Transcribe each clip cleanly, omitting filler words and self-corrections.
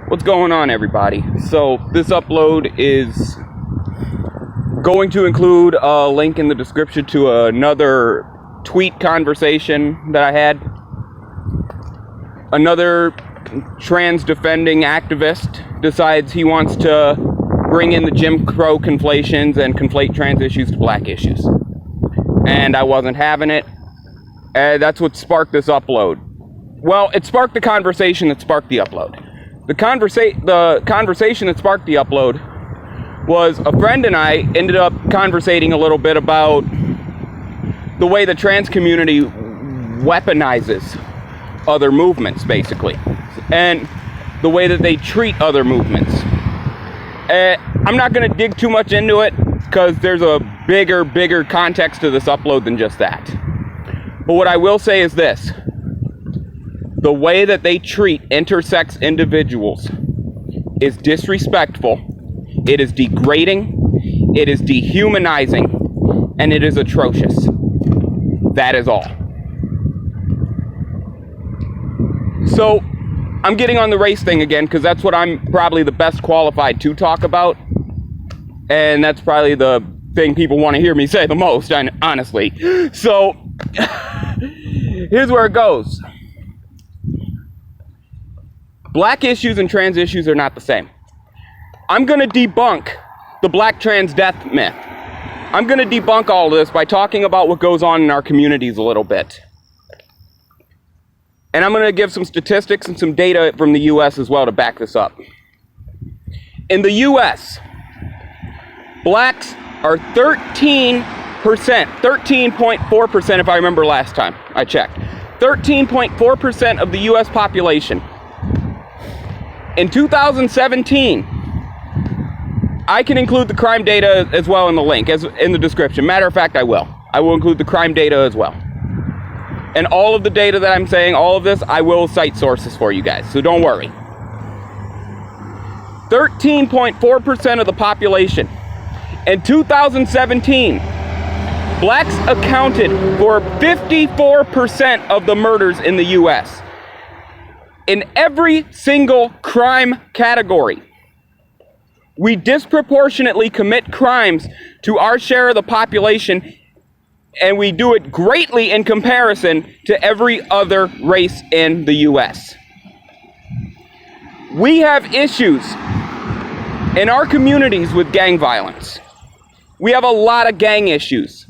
What's going on, everybody? So this upload is going to include a link in the description to another tweet conversation that I had. Another trans defending activist decides he wants to bring in the Jim Crow conflations and conflate trans issues to black issues. And I wasn't having it. And that's what sparked this upload. Well, it sparked the conversation that sparked the upload. The conversation that sparked the upload was a friend and I ended up conversating a little bit about the way the trans community weaponizes other movements, basically, and the way that they treat other movements. I'm not going to dig too much into it because there's a bigger context to this upload than just that. But what I will say is this. The way that they treat intersex individuals is disrespectful, it is degrading, it is dehumanizing, and it is atrocious. That is all. So, I'm getting on the race thing again because that's what I'm probably the best qualified to talk about. And that's probably the thing people want to hear me say the most, honestly. So, here's where it goes. Black issues and trans issues are not the same. I'm going to debunk the black trans death myth. I'm going to debunk all of this by talking about what goes on in our communities a little bit. And I'm going to give some statistics and some data from the US as well to back this up. In the US, blacks are 13%, 13.4% if I remember last time I checked. 13.4% of the US population. In 2017, I can include the crime data as well in the link, as in the description. Matter of fact, I will. I will include the crime data as well. And all of the data that I'm saying, all of this, I will cite sources for you guys, so don't worry. 13.4% of the population. In 2017, blacks accounted for 54% of the murders in the US. In every single crime category, we disproportionately commit crimes to our share of the population, and we do it greatly in comparison to every other race in the US. We have issues in our communities with gang violence. We have a lot of gang issues.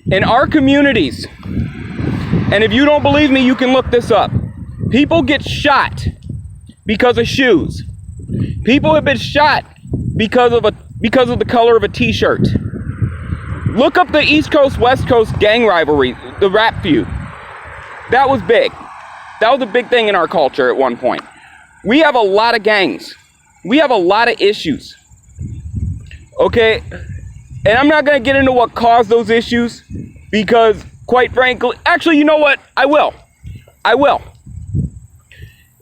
In our communities, and if you don't believe me, you can look this up. People get shot because of shoes. People have been shot because of the color of a t-shirt. Look up the East Coast, West Coast gang rivalry, the rap feud. That was big. That was a big thing in our culture at one point. We have a lot of gangs. We have a lot of issues. Okay? And I'm not going to get into what caused those issues because, quite frankly, actually, you know what? I will.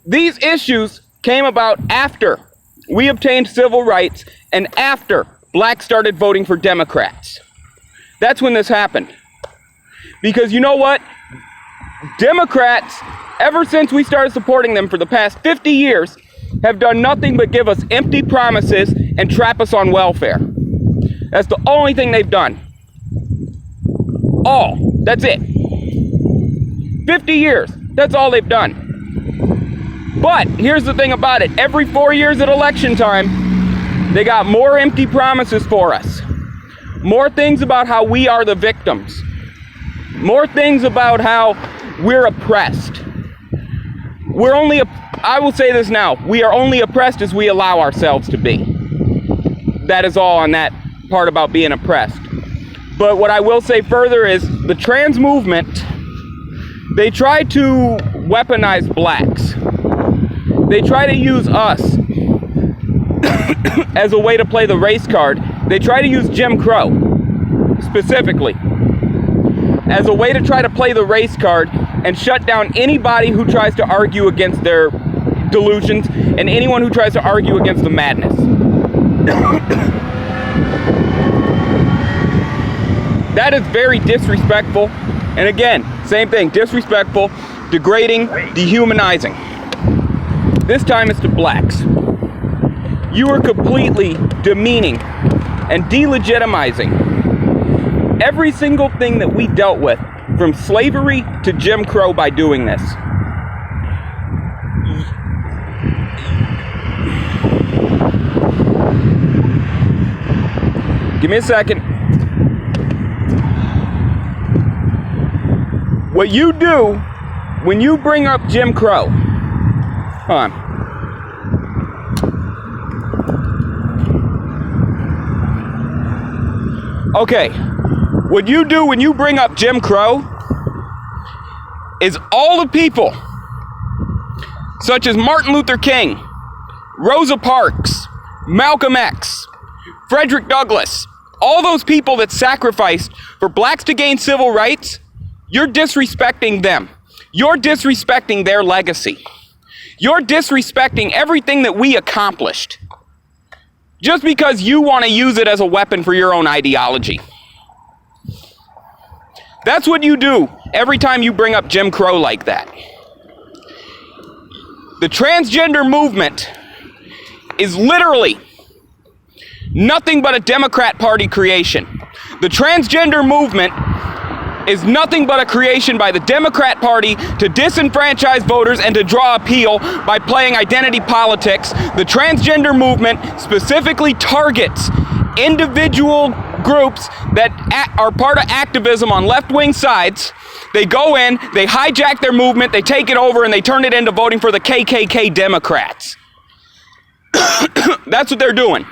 These issues came about after we obtained civil rights and after blacks started voting for Democrats. That's when this happened. Because you know what? Democrats, ever since we started supporting them for the past 50 years, have done nothing but give us empty promises and trap us on welfare. That's the only thing they've done. All. That's it. 50 years. That's all they've done. But here's the thing about it. Every 4 years at election time, they got more empty promises for us. More things about how we are the victims. More things about how we're oppressed. I will say this now. We are only oppressed as we allow ourselves to be. That is all on that part about being oppressed. But what I will say further is the trans movement, they try to weaponize blacks. They try to use us as a way to play the race card. They try to use Jim Crow, specifically, as a way to try to play the race card and shut down anybody who tries to argue against their delusions and anyone who tries to argue against the madness. That is very disrespectful. And again, same thing, disrespectful, degrading, dehumanizing. This time it's to blacks. You are completely demeaning and delegitimizing every single thing that we dealt with, from slavery to Jim Crow, by doing this. Give me a second. What you do when you bring up Jim Crow. Hold on. Okay. What you do when you bring up Jim Crow is all the people, such as Martin Luther King, Rosa Parks, Malcolm X, Frederick Douglass, all those people that sacrificed for blacks to gain civil rights, you're disrespecting them. You're disrespecting their legacy. You're disrespecting everything that we accomplished, just because you want to use it as a weapon for your own ideology. That's what you do every time you bring up Jim Crow like that. The transgender movement is literally nothing but a Democrat Party creation. The transgender movement is nothing but a creation by the Democrat Party to disenfranchise voters and to draw appeal by playing identity politics. The transgender movement specifically targets individual groups that are part of activism on left-wing sides. They go in, they hijack their movement, they take it over, and they turn it into voting for the KKK Democrats. That's what they're doing.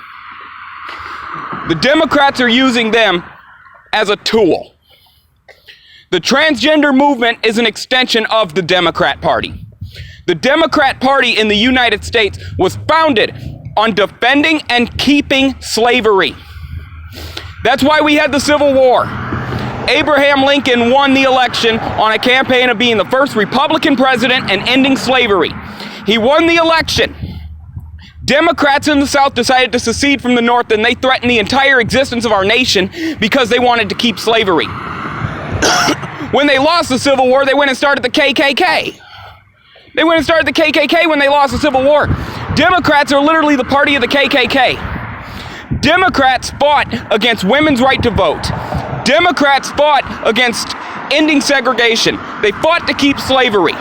The Democrats are using them as a tool. The transgender movement is an extension of the Democrat Party. The Democrat Party in the United States was founded on defending and keeping slavery. That's why we had the Civil War. Abraham Lincoln won the election on a campaign of being the first Republican president and ending slavery. He won the election. Democrats in the South decided to secede from the North, and they threatened the entire existence of our nation because they wanted to keep slavery. When they lost the Civil War, they went and started the KKK. They went and started the KKK when they lost the Civil War. Democrats are literally the party of the KKK. Democrats fought against women's right to vote. Democrats fought against ending segregation. They fought to keep slavery.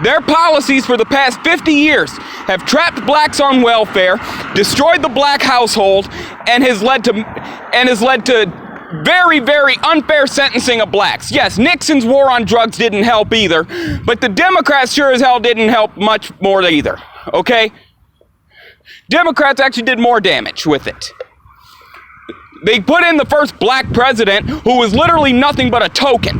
Their policies for the past 50 years have trapped blacks on welfare, destroyed the black household, and has led to very, very unfair sentencing of blacks. Yes, Nixon's war on drugs didn't help either, but the Democrats sure as hell didn't help much more either, okay? Democrats actually did more damage with it. They put in the first black president who was literally nothing but a token.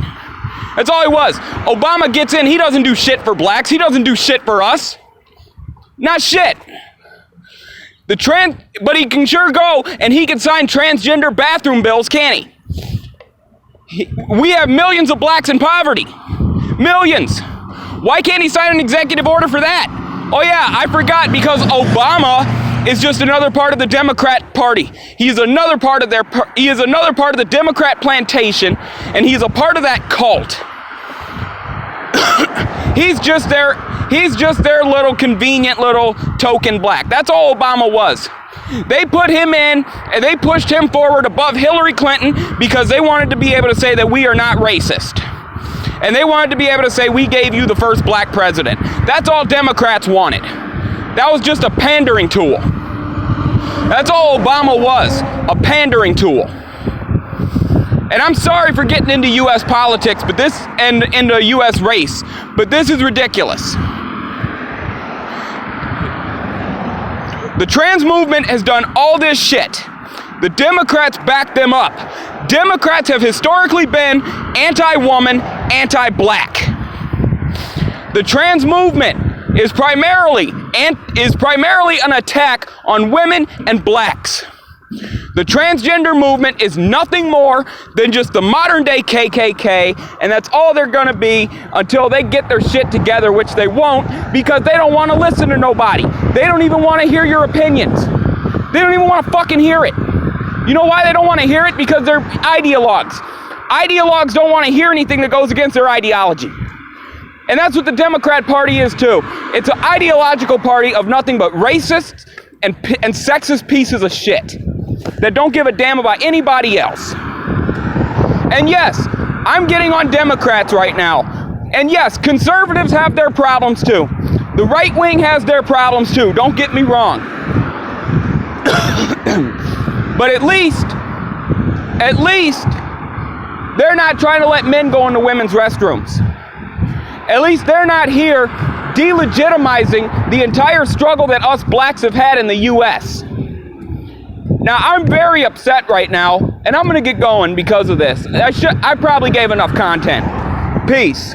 That's all he was. Obama gets in, he doesn't do shit for blacks, he doesn't do shit for us. Not shit. But he can sure go and he can sign transgender bathroom bills, can't he? We have millions of blacks in poverty. Millions. Why can't he sign an executive order for that? Oh yeah, I forgot, because Obama is just another part of the Democrat Party. He is another part of the Democrat plantation, and he's a part of that cult. He's just their little convenient little token black. That's all Obama was. They put him in and they pushed him forward above Hillary Clinton because they wanted to be able to say that we are not racist. And they wanted to be able to say we gave you the first black president. That's all Democrats wanted. That was just a pandering tool. That's all Obama was, a pandering tool. And I'm sorry for getting into U.S. politics, but this, and into U.S. race, but this is ridiculous. The trans movement has done all this shit. The Democrats back them up. Democrats have historically been anti-woman, anti-black. The trans movement is primarily an attack on women and blacks. The transgender movement is nothing more than just the modern day KKK, and that's all they're gonna be until they get their shit together, which they won't, because they don't want to listen to nobody. They don't even want to hear your opinions. They don't even want to fucking hear it. You know why they don't want to hear it? Because they're ideologues. Ideologues don't want to hear anything that goes against their ideology. And that's what the Democrat Party is too. It's an ideological party of nothing but racists and sexist pieces of shit that don't give a damn about anybody else. And yes, I'm getting on Democrats right now. And yes, conservatives have their problems too. The right wing has their problems too, don't get me wrong. But at least, they're not trying to let men go into women's restrooms. At least they're not here delegitimizing the entire struggle that us blacks have had in the U.S. Now, I'm very upset right now, and I'm going to get going because of this. I probably gave enough content. Peace.